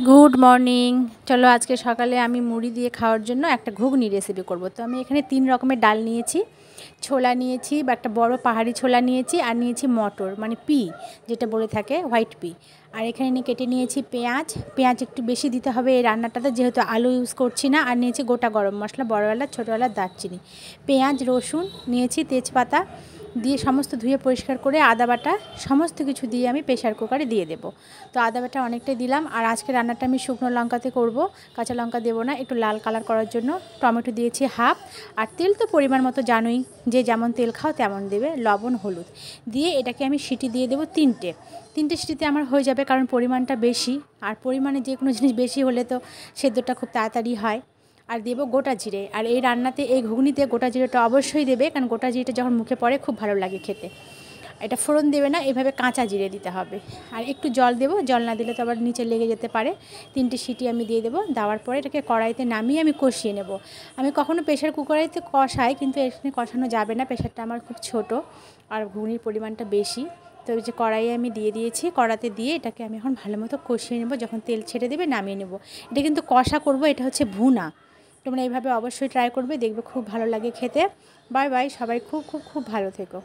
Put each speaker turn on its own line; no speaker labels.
Good morning. চলো আজকে সকালে আমি মুড়ি দিয়ে খাওয়ার জন্য একটা ঘুগনি রেসিপি করব। তো আমি এখানে 3 রকমের ডাল নিয়েছি, ছোলা নিয়েছি বা একটা বড় পাহাড়ি ছোলা নিয়েছি, আর নিয়েছি মটর মানে পি যেটা বলে থাকে হোয়াইট পি। আর এখানে কেটে নিয়েছি পেঁয়াজ একটু বেশি দিতে হবে এই রান্নাটাতে, যেহেতু আলু ইউজ করছি না। আর নিয়েছি গোটা গরম মশলা, বড়ওয়ালা ছোটোওয়ালা দারচিনি, পেঁয়াজ, রসুন নিয়েছি, তেজপাতা দিয়ে সমস্ত ধুয়ে পরিষ্কার করে আদা বাটা সমস্ত কিছু দিয়ে আমি প্রেশার কুকারে দিয়ে দেব। তো আদা বাটা অনেকটাই দিলাম। আর আজকে রান্নাটা আমি শুকনো লঙ্কাতে করব, কাঁচা লঙ্কা দেবো না, একটু লাল কালার করার জন্য। টমেটো দিয়েছি হাফ, আর তেল তো পরিমাণ মতো জানোই, যে যেমন তেল খাও তেমন দেবে, লবণ হলুদ দিয়ে এটাকে আমি সিটি দিয়ে দেবো তিনটে সিটিতে আমার হয়ে যাবে, কারণ পরিমাণটা বেশি। আর পরিমাণে যে কোনো জিনিস বেশি হলে তো সেদ্ধটা খুব তাড়াতাড়ি হয়। আর দেবো গোটা জিরে, আর এই রান্নাতে এই ঘুগনিতে গোটা জিরেটা অবশ্যই দেবে, কারণ গোটা জিরেটা যখন মুখে পড়ে খুব ভালো লাগে খেতে। এটা ফোড়ন দেবে না, এভাবে কাঁচা জিরে দিতে হবে। আর একটু জল দেবো, জল না দিলে তো আবার নিচে লেগে যেতে পারে। 3টে সিটি আমি দিয়ে দেবো, দেওয়ার পরে এটাকে কড়াইতে নামিয়ে আমি কষিয়ে নেব। আমি কখনও প্রেশার কুকারেতে কষাই, কিন্তু এখানে কষানো যাবে না, প্রেশারটা আমার খুব ছোট আর ঘুগনির পরিমাণটা বেশি। তো এই যে কড়াইয়ে আমি দিয়ে দিয়েছি, কড়াতে দিয়ে এটাকে আমি এখন ভালো মতো কষিয়ে নেব। যখন তেল ছেড়ে দেবে নামিয়ে নেব। এটা কিন্তু কষা করব, এটা হচ্ছে ভুনা। তোমরা এইভাবে অবশ্যই ট্রাই করবে, দেখবে খুব ভালো লাগে খেতে। বাই বাই, সবাই খুব খুব খুব ভালো থেকো।